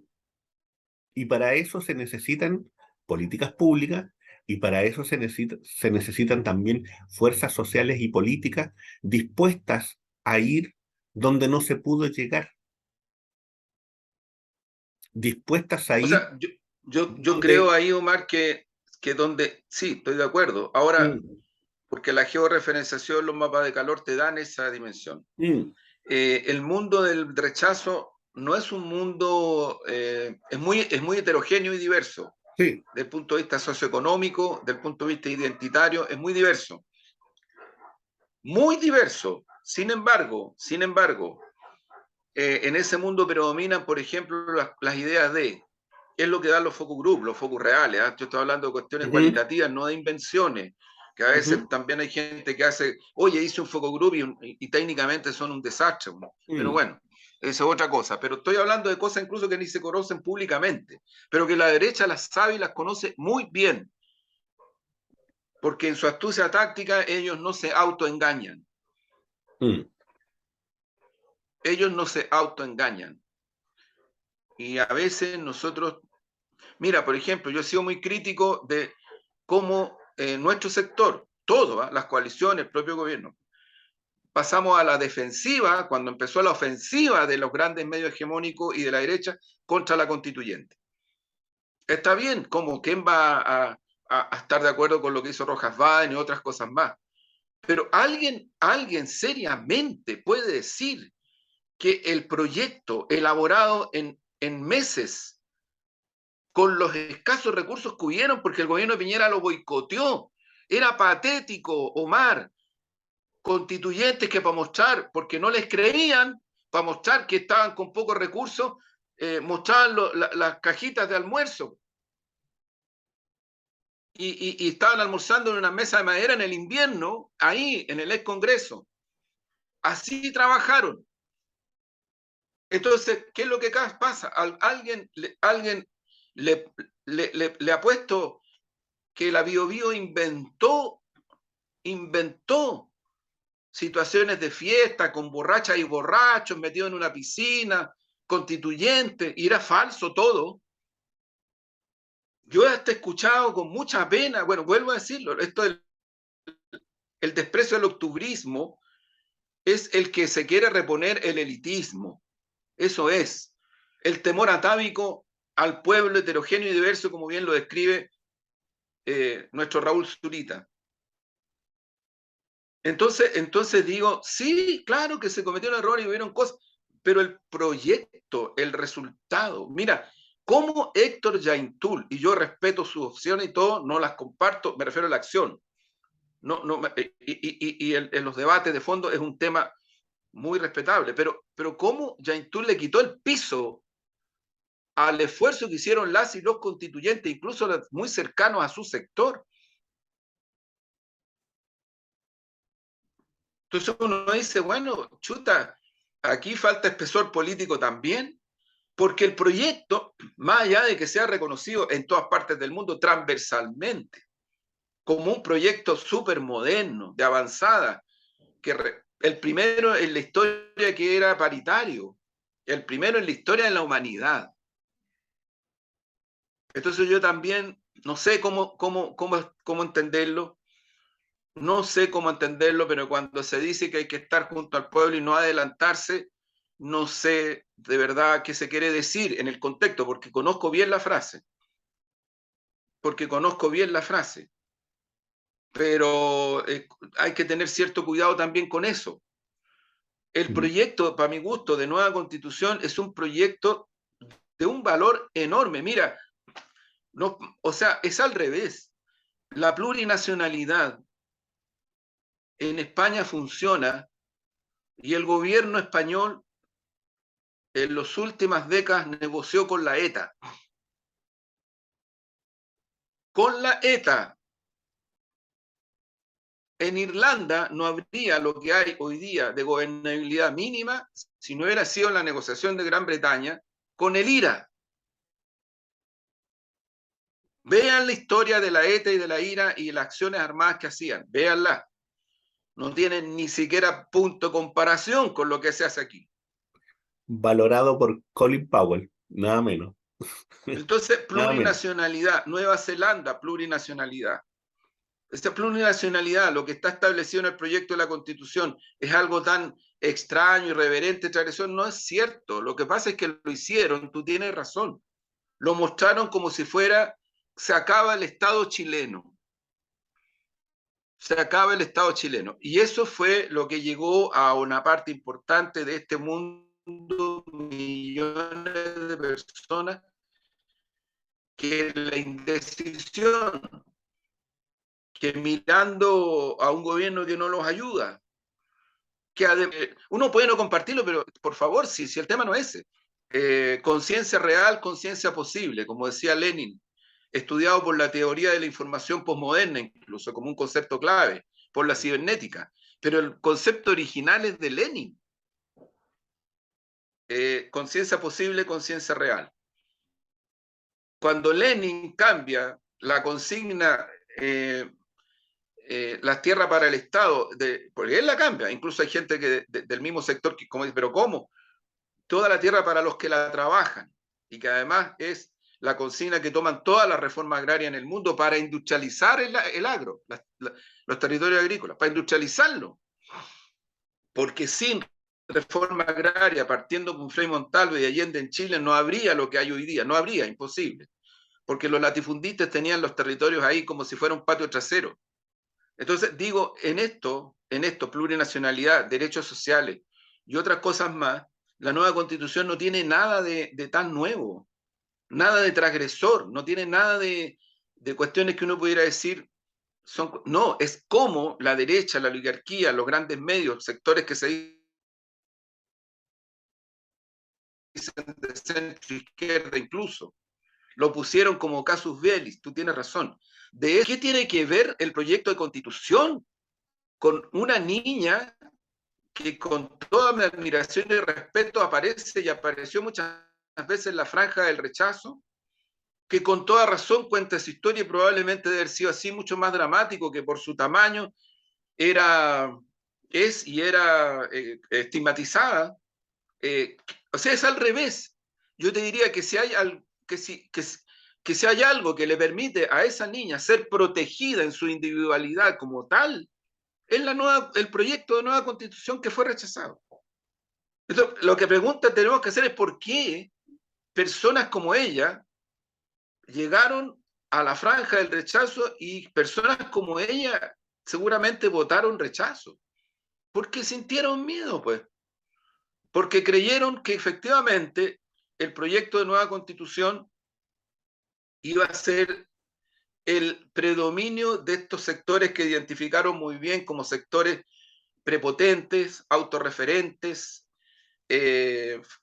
Y para eso se necesitan políticas públicas y para eso se necesitan también fuerzas sociales y políticas dispuestas a ir donde no se pudo llegar, dispuestas a O ir sea, yo creo donde... ahí, Omar, que donde, sí, estoy de acuerdo. Ahora, Mm, porque la georreferenciación, los mapas de calor te dan esa dimensión. mm, El mundo del rechazo no es un mundo, es muy heterogéneo y diverso. sí. Del punto de vista socioeconómico, del punto de vista identitario, es muy diverso. Muy diverso. Sin embargo, en ese mundo predominan, por ejemplo, las ideas de qué es lo que dan los focus group, los focus reales. ¿Eh? Yo estoy hablando de cuestiones Ujú, cualitativas, no de invenciones, que a veces ujú, también hay gente que hace, oye, hice un focus group y técnicamente son un desastre. ¿No? Pero mm, bueno, eso es otra cosa. Pero estoy hablando de cosas incluso que ni se conocen públicamente, pero que la derecha las sabe y las conoce muy bien, porque en su astucia táctica ellos no se autoengañan. mm, Ellos no se autoengañan. Y a veces nosotros, mira, por ejemplo, yo he sido muy crítico de cómo nuestro sector, todo, ¿eh? Las coaliciones, el propio gobierno, pasamos a la defensiva cuando empezó la ofensiva de los grandes medios hegemónicos y de la derecha contra la constituyente. Está bien, como quién va a estar de acuerdo con lo que hizo Rojas Biden y otras cosas más, pero alguien seriamente puede decir que el proyecto elaborado en meses con los escasos recursos que hubieron, porque el gobierno de Piñera lo boicoteó. Era patético, Omar, constituyentes que para mostrar, porque no les creían, para mostrar que estaban con pocos recursos, mostraban las cajitas de almuerzo y estaban almorzando en una mesa de madera en el invierno, ahí en el ex Congreso. Así trabajaron. Entonces, ¿qué es lo que pasa? Alguien le ha puesto que la Bio inventó situaciones de fiesta con borrachas y borrachos metidos en una piscina, constituyente, y era falso todo. Yo hasta he escuchado con mucha pena, bueno, vuelvo a decirlo, esto del el desprecio al octubrismo es el que se quiere reponer el elitismo. Eso es. El temor atávico al pueblo heterogéneo y diverso, como bien lo describe nuestro Raúl Zurita. Entonces digo, sí, claro que se cometió un error y hubieron cosas, pero el proyecto, el resultado, mira, como Héctor Yaintul, y yo respeto sus opciones y todo, no las comparto, me refiero a la acción, no, no, en los debates de fondo es un tema muy respetable, pero cómo Yaintul le quitó el piso al esfuerzo que hicieron las y los constituyentes, incluso los muy cercanos a su sector. Entonces uno dice, bueno, chuta, aquí falta espesor político también, porque el proyecto, más allá de que sea reconocido en todas partes del mundo transversalmente, como un proyecto súper moderno, de avanzada, el primero en la historia que era paritario, el primero en la historia de la humanidad. Entonces yo también no sé cómo entenderlo, no sé cómo entenderlo, pero cuando se dice que hay que estar junto al pueblo y no adelantarse, no sé de verdad qué se quiere decir en el contexto, porque conozco bien la frase, pero hay que tener cierto cuidado también con eso. El mm, proyecto, para mi gusto, de nueva constitución es un proyecto de un valor enorme. Mira, No, o sea, es al revés. La plurinacionalidad en España funciona y el gobierno español en las últimas décadas negoció con la ETA. Con la ETA. En Irlanda no habría lo que hay hoy día de gobernabilidad mínima si no hubiera sido la negociación de Gran Bretaña con el IRA. Vean la historia de la ETA y de la IRA y las acciones armadas que hacían. Véanla. No tienen ni siquiera punto de comparación con lo que se hace aquí. Valorado por Colin Powell, nada menos, Entonces, nada menos. plurinacionalidad. Nueva Zelanda, plurinacionalidad. Esta plurinacionalidad, lo que está establecido en el proyecto de la Constitución, es algo tan extraño, irreverente, tradición. No es cierto. Lo que pasa es que lo hicieron, tú tienes razón. Lo mostraron como si fuera, se acaba el Estado chileno. Se acaba el Estado chileno. Y eso fue lo que llegó a una parte importante de este mundo, millones de personas, que la indecisión, que mirando a un gobierno que no los ayuda, que uno puede no compartirlo, pero por favor, si el tema no es ese. Conciencia real, conciencia posible, como decía Lenin, estudiado por la teoría de la información posmoderna, incluso como un concepto clave, por la cibernética. Pero el concepto original es de Lenin. Conciencia posible, conciencia real. Cuando Lenin cambia la consigna, las tierras para el Estado, porque él la cambia, incluso hay gente del mismo sector que como dice, pero ¿cómo? Toda la tierra para los que la trabajan, y que además es la consigna que toman todas las reformas agrarias en el mundo para industrializar el agro, los territorios agrícolas, para industrializarlo. Porque sin reforma agraria, partiendo con Frei Montalva y Allende en Chile, no habría lo que hay hoy día, no habría, imposible. Porque los latifundistas tenían los territorios ahí como si fuera un patio trasero. Entonces, digo, en esto, plurinacionalidad, derechos sociales y otras cosas más, la nueva constitución no tiene nada de tan nuevo, nada de transgresor, no tiene nada de cuestiones que uno pudiera decir, no, es como la derecha, la oligarquía, los grandes medios, sectores que se dicen de centro izquierda incluso, lo pusieron como casus belli, tú tienes razón. ¿Qué tiene que ver el proyecto de constitución con una niña que con toda mi admiración y respeto aparece y apareció muchas veces en la franja del rechazo, que con toda razón cuenta esa historia y probablemente debe haber sido así mucho más dramático, que por su tamaño era, es y era estigmatizada? O sea, es al revés. Yo te diría que si hay, que si hay algo que le permite a esa niña ser protegida en su individualidad como tal, es el proyecto de nueva constitución que fue rechazado. Entonces, lo que tenemos que hacer es por qué personas como ella llegaron a la franja del rechazo y personas como ella seguramente votaron rechazo. Porque sintieron miedo, pues. Porque creyeron que efectivamente el proyecto de nueva constitución iba a ser el predominio de estos sectores que identificaron muy bien como sectores prepotentes, autorreferentes,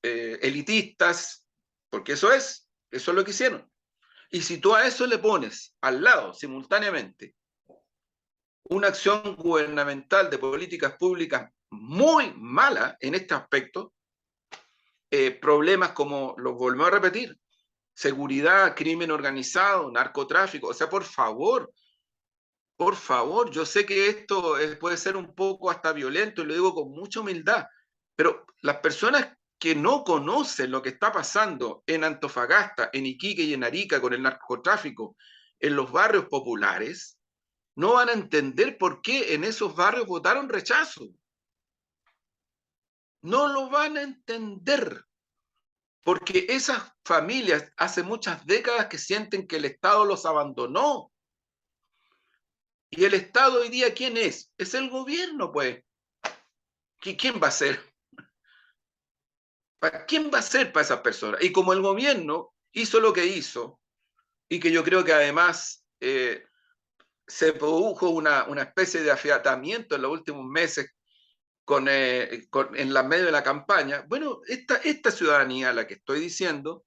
elitistas, porque eso es lo que hicieron. Y si tú a eso le pones al lado, simultáneamente, una acción gubernamental de políticas públicas muy mala en este aspecto, problemas como, los volvemos a repetir, seguridad, crimen organizado, narcotráfico, o sea, por favor, yo sé que esto puede ser un poco hasta violento y lo digo con mucha humildad, pero las personas que no conocen lo que está pasando en Antofagasta, en Iquique y en Arica con el narcotráfico en los barrios populares, no van a entender por qué en esos barrios votaron rechazo. No lo van a entender, porque esas familias hace muchas décadas que sienten que el Estado los abandonó. Y el Estado hoy día, ¿quién es? Es el gobierno, pues. ¿Quién va a ser? ¿Quién va a ser para esas personas? Y como el gobierno hizo lo que hizo, y que yo creo que además se produjo una especie de afiatamiento en los últimos meses en la medio de la campaña. Bueno, esta ciudadanía, a la que estoy diciendo,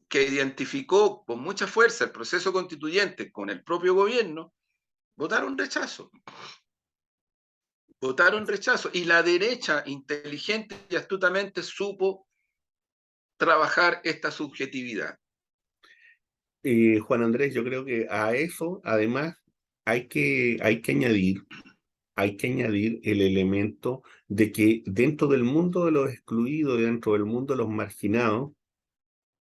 que identificó con mucha fuerza el proceso constituyente con el propio gobierno, votaron rechazo. Votaron rechazo. Y la derecha, inteligente y astutamente, supo trabajar esta subjetividad. Juan Andrés, yo creo que a eso, además, hay que añadir el elemento de que dentro del mundo de los excluidos, dentro del mundo de los marginados,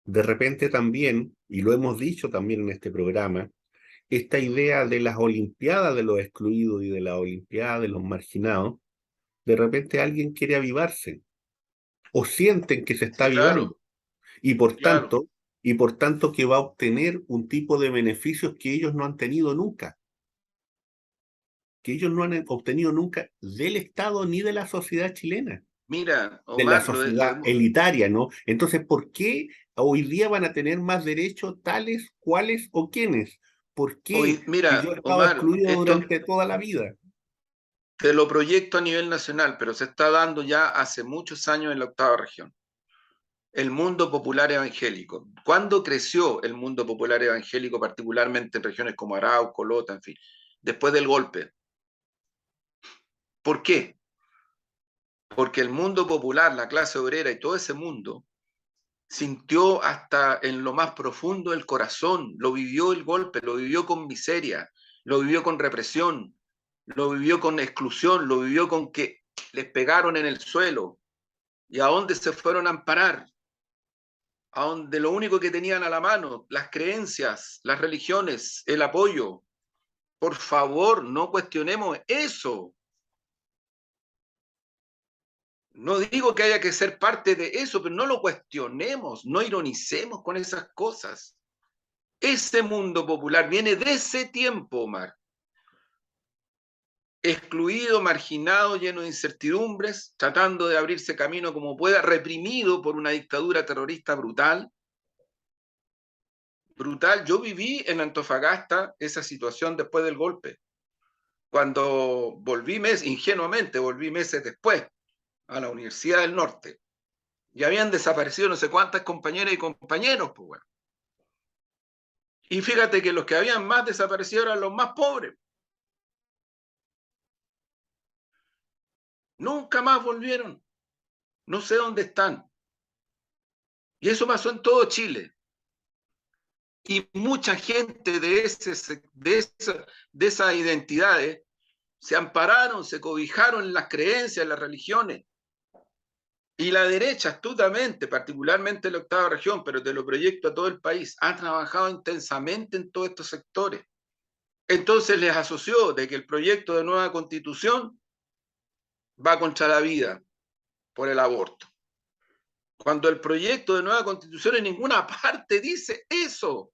de repente también, y lo hemos dicho también en este programa, esta idea de las olimpiadas de los excluidos y de las olimpiadas de los marginados, de repente alguien quiere avivarse o sienten que se está Sí, avivando claro, y por claro. tanto, y por tanto que va a obtener un tipo de beneficios que ellos no han tenido nunca, que ellos no han obtenido nunca del Estado ni de la sociedad chilena, Mira, de la Omar, sociedad elitaria, ¿no? Entonces, ¿por qué hoy día van a tener más derechos tales, cuales o quiénes? ¿Por qué? Si yo he mira, estado Omar, excluido esto durante toda la vida. te lo proyecto a nivel nacional, pero se está dando ya hace muchos años en la octava región. El mundo popular evangélico. ¿Cuándo creció el mundo popular evangélico, particularmente en regiones como Arauco, Lota, en fin? Después del golpe. ¿Por qué? Porque el mundo popular, la clase obrera y todo ese mundo sintió hasta en lo más profundo del corazón, lo vivió el golpe, lo vivió con miseria, lo vivió con represión, lo vivió con exclusión, lo vivió con que les pegaron en el suelo. ¿Y a dónde se fueron a amparar? A donde lo único que tenían a la mano, las creencias, las religiones, el apoyo. Por favor, no cuestionemos eso. No digo que haya que ser parte de eso, pero no lo cuestionemos, no ironicemos con esas cosas. Ese mundo popular viene de ese tiempo, Omar. Excluido, marginado, lleno de incertidumbres, tratando de abrirse camino como pueda, reprimido por una dictadura terrorista brutal. Brutal. Yo viví en Antofagasta esa situación después del golpe. Cuando ingenuamente volví meses después a la Universidad del Norte. Y habían desaparecido no sé cuántas compañeras y compañeros, pues bueno. Y fíjate que los que habían más desaparecido eran los más pobres. Nunca más volvieron. No sé dónde están. Y eso pasó en todo Chile. Y mucha gente de esas identidades se ampararon, se cobijaron en las creencias, en las religiones. Y la derecha, astutamente, particularmente en la octava región, pero te lo proyecto a todo el país, ha trabajado intensamente en todos estos sectores. Entonces les asoció de que el proyecto de nueva constitución va contra la vida por el aborto. Cuando el proyecto de nueva constitución en ninguna parte dice eso.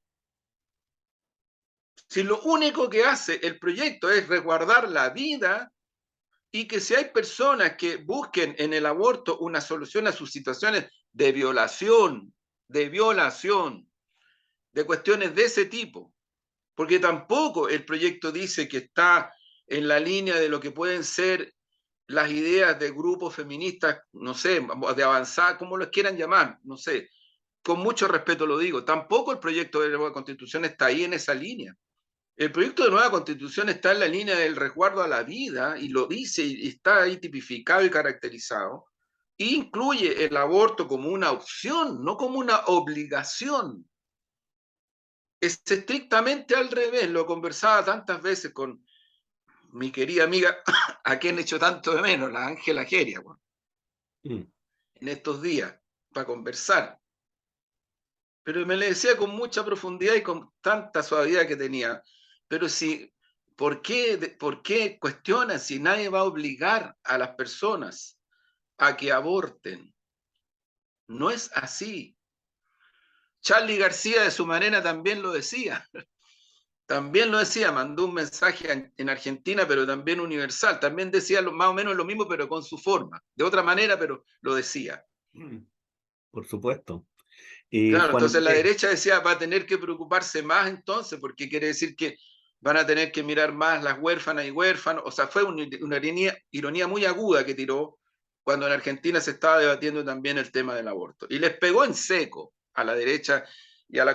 Si lo único que hace el proyecto es resguardar la vida y que si hay personas que busquen en el aborto una solución a sus situaciones de violación, de cuestiones de ese tipo, porque tampoco el proyecto dice que está en la línea de lo que pueden ser las ideas de grupos feministas, no sé, de avanzar, como los quieran llamar, no sé, con mucho respeto lo digo, tampoco el proyecto de nueva constitución está ahí en esa línea. El proyecto de nueva constitución está en la línea del resguardo a la vida y lo dice y está ahí tipificado y caracterizado. E incluye el aborto como una opción, no como una obligación. Es estrictamente al revés. Lo conversaba tantas veces con mi querida amiga, a quien he hecho tanto de menos, la Ángela Geria, bueno, en estos días, para conversar. Pero me le decía con mucha profundidad y con tanta suavidad que tenía. Pero si, ¿por qué cuestionan si nadie va a obligar a las personas a que aborten? No es así. Charlie García de su manera también lo decía. También lo decía, mandó un mensaje en Argentina, pero también universal. También decía más o menos lo mismo, pero con su forma. De otra manera, pero lo decía. Por supuesto. Claro, Cuando entonces la derecha decía va a tener que preocuparse más entonces, porque quiere decir que van a tener que mirar más las huérfanas y huérfanos. O sea, fue una ironía muy aguda que tiró cuando en Argentina se estaba debatiendo también el tema del aborto. Y les pegó en seco a la derecha y a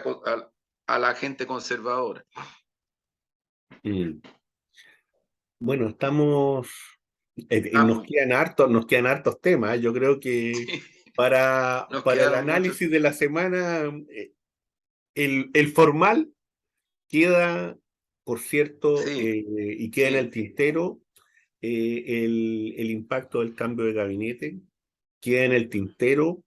la gente conservadora. mm, bueno, Estamos, nos quedan hartos temas. Yo creo que nos para el quedaron muchos. análisis de la semana, el formal queda, por cierto, Sí, y queda en el sí, tintero, el impacto del cambio de gabinete, queda en el tintero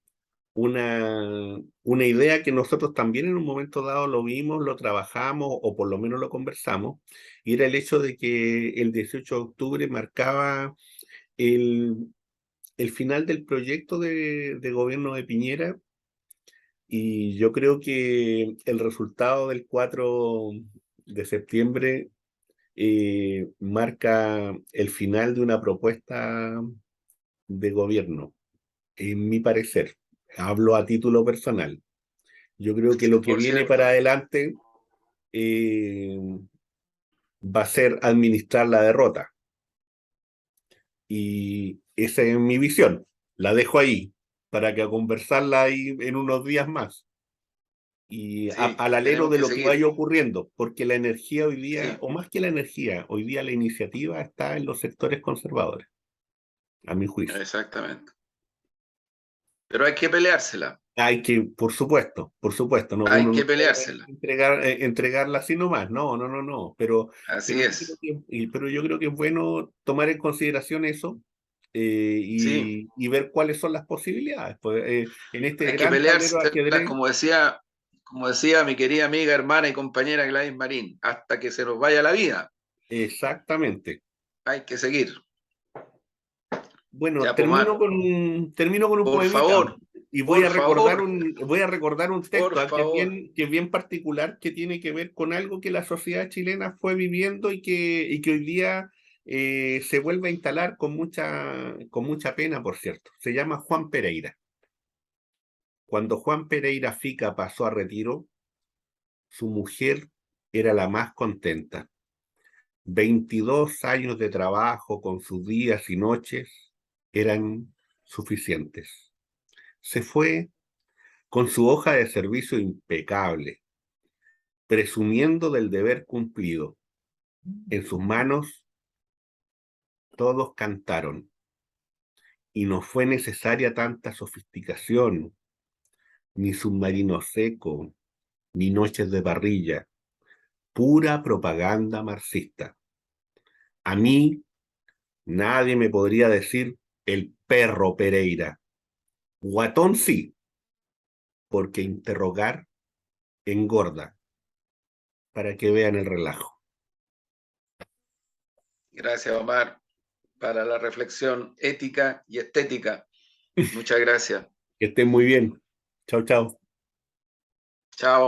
una idea que nosotros también en un momento dado lo vimos, lo trabajamos o por lo menos lo conversamos, y era el hecho de que el 18 de octubre marcaba el, el final del proyecto de gobierno de Piñera, y yo creo que el resultado del 4 de septiembre marca el final de una propuesta de gobierno, en mi parecer. Hablo a título personal. Yo creo que lo que por viene para cierto. adelante eh, va a ser administrar la derrota. Y esa es mi visión. La dejo ahí para que a conversarla ahí en unos días más. Y Sí, al alero tenemos de que lo que seguir. vaya ocurriendo, porque la energía hoy día, Sí, o más que la energía, hoy día la iniciativa está en los sectores conservadores, a mi juicio. exactamente. Pero hay que peleársela. Hay que, por supuesto, no, Hay uno que no puede peleársela. entregarla así nomás, no, Así es. pero yo creo que es bueno tomar en consideración eso, Sí, y ver cuáles son las posibilidades. Pues, en este hay que gran tablero de peleárselas, ajedrez, como decía mi querida amiga, hermana y compañera Gladys Marín, hasta que se nos vaya la vida. exactamente. Hay que seguir. Bueno, Ya, Pomar, termino con un por poemita favor, y por favor, voy a recordar un por texto favor. que es bien particular, que tiene que ver con algo que la sociedad chilena fue viviendo y que hoy día se vuelve a instalar con mucha pena, por cierto. Se llama Juan Pereira. Cuando Juan Pereira Fica pasó a retiro, su mujer era la más contenta. 22 años de trabajo con sus días y noches eran suficientes. Se fue con su hoja de servicio impecable, presumiendo del deber cumplido. En sus manos todos cantaron, y no fue necesaria tanta sofisticación, ni submarino seco, ni noches de parrilla, pura propaganda marxista. A mí nadie me podría decir el perro Pereira. Guatón sí, porque interrogar engorda, para que vean el relajo. Gracias, Omar, para la reflexión ética y estética. Muchas gracias. Que estén muy bien. Chao, chao. Chao.